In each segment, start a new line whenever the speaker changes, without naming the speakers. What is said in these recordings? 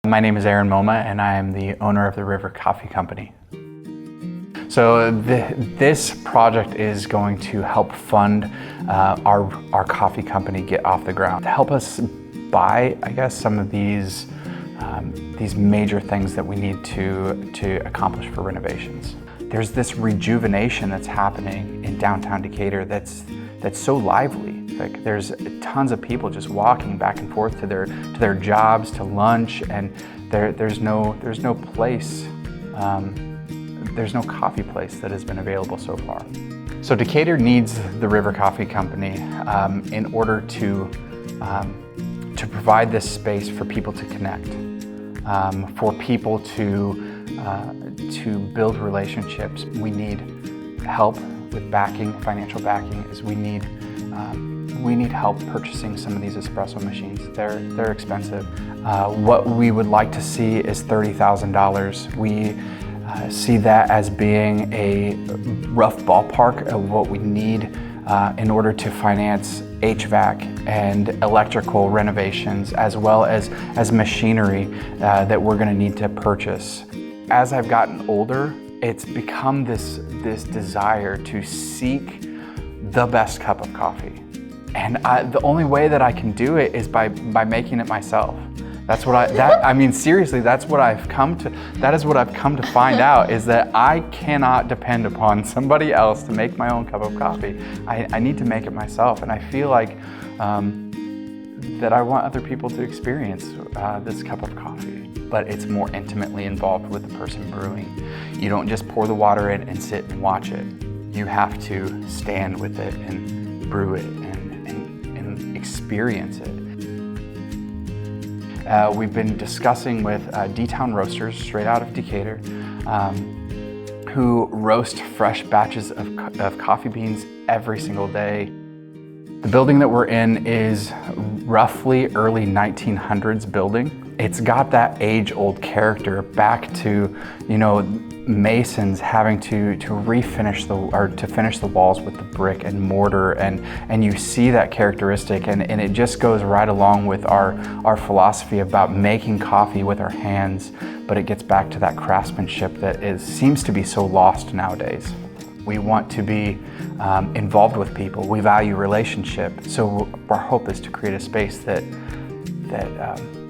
My name is Aaron Moma, and I am the owner of the River Coffee Company. So this project is going to help fund our coffee company get off the ground, to help us buy, I guess, some of these major things that we need to accomplish for renovations. There's this rejuvenation that's happening in downtown Decatur that's so lively. Like, there's tons of people just walking back and forth to their jobs, to lunch, and there's no place, there's no coffee place that has been available so far. So Decatur needs the River Coffee Company in order to provide this space for people to connect, for people to build relationships. We need help with backing, financial backing, as we need help purchasing some of these espresso machines. They're expensive. What we would like to see is $30,000. We see that as being a rough ballpark of what we need in order to finance HVAC and electrical renovations, as well as machinery that we're going to need to purchase. As I've gotten older, it's become this desire to seek the best cup of coffee. And the only way that I can do it is by making it myself. That's what I mean, seriously, that is what I've come to find out, is that I cannot depend upon somebody else to make my own cup of coffee. I need to make it myself, and I feel like that I want other people to experience this cup of coffee. But it's more intimately involved with the person brewing. You don't just pour the water in and sit and watch it. You have to stand with it and brew it and experience it. We've been discussing with D-Town Roasters, straight out of Decatur, who roast fresh batches of coffee beans every single day. The building that we're in is roughly early 1900s building. It's got that age-old character back to, masons having to finish the walls with the brick and mortar, and you see that characteristic, and it just goes right along with our philosophy about making coffee with our hands, but it gets back to that craftsmanship that seems to be so lost nowadays. We want to be involved with people. We value relationship, so our hope is to create a space that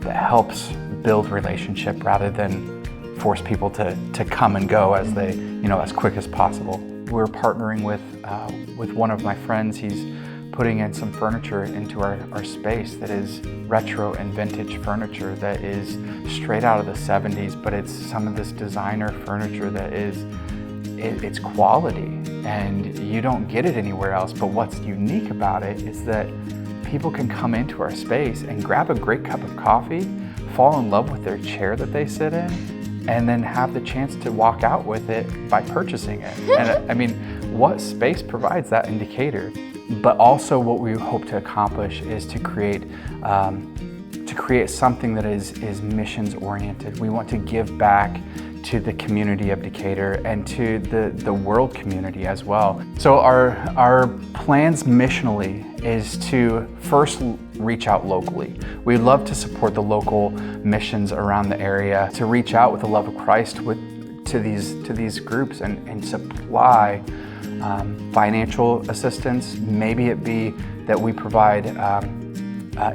helps build relationship rather than force people to come and go as quick as possible. We're partnering with one of my friends. He's putting in some furniture into our space that is retro and vintage furniture that is straight out of the 70s, but it's some of this designer furniture that it's quality, and you don't get it anywhere else. But what's unique about it is that people can come into our space and grab a great cup of coffee, fall in love with their chair that they sit in, and then have the chance to walk out with it by purchasing it. And I mean, what space provides that in Decatur? But also what we hope to accomplish is to create something that is missions oriented. We want to give back to the community of Decatur and to the world community as well. So our plans missionally is to first reach out locally. We'd love to support the local missions around the area, to reach out with the love of Christ to these groups and supply financial assistance. Maybe it be that we provide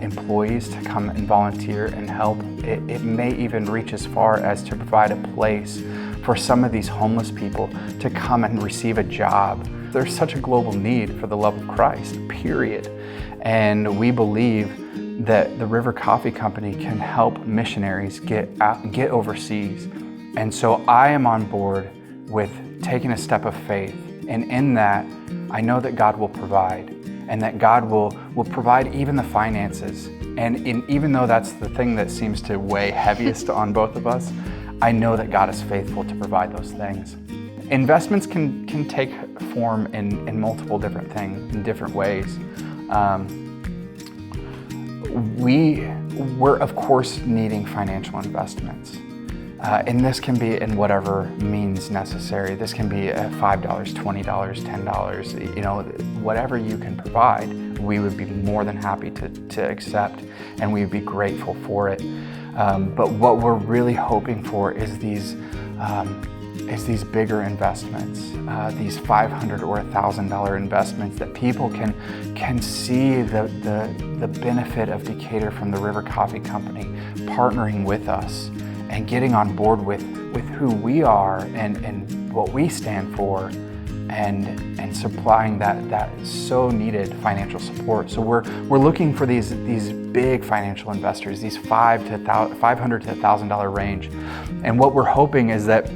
employees to come and volunteer and help. It may even reach as far as to provide a place for some of these homeless people to come and receive a job. There's such a global need for the love of Christ, period. And we believe that the River Coffee Company can help missionaries get overseas. And so I am on board with taking a step of faith. And in that, I know that God will provide, and that God will provide even the finances. And even though that's the thing that seems to weigh heaviest on both of us, I know that God is faithful to provide those things. Investments can take form in multiple different things, in different ways. We're of course needing financial investments. And this can be in whatever means necessary. This can be $5, $20, $10, whatever you can provide, we would be more than happy to accept, and we would be grateful for it. But what we're really hoping for is these bigger investments, these $500 or $1,000 investments that people can see the benefit of Decatur from the River Coffee Company partnering with us and getting on board with who we are and what we stand for, and supplying that so needed financial support. So we're looking for these big financial investors, these $500 to $1,000 range. And what we're hoping is that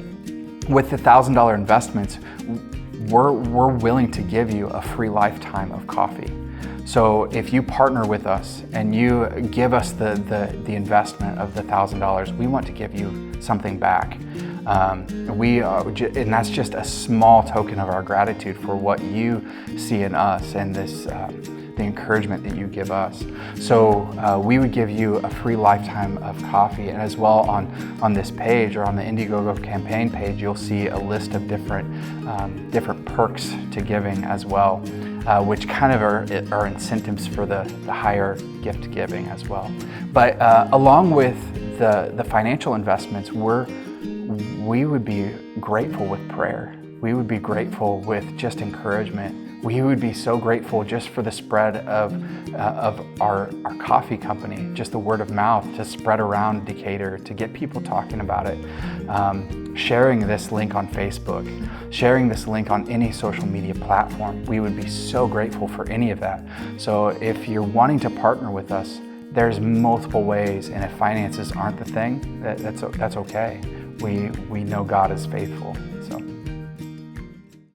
with the $1,000 investments, we're willing to give you a free lifetime of coffee. So if you partner with us and you give us the investment of the $1,000, we want to give you something back. And that's just a small token of our gratitude for what you see in us and the encouragement that you give us. So we would give you a free lifetime of coffee, and as well on this page or on the Indiegogo campaign page, you'll see a list of different perks to giving as well, which kind of are incentives for the higher gift giving as well. But along with the financial investments, we would be grateful with prayer. We would be grateful with just encouragement. We would be so grateful just for the spread of our coffee company, just the word of mouth to spread around Decatur, to get people talking about it, sharing this link on Facebook, sharing this link on any social media platform. We would be so grateful for any of that. So if you're wanting to partner with us, there's multiple ways, and if finances aren't the thing, that's okay. We know God is faithful.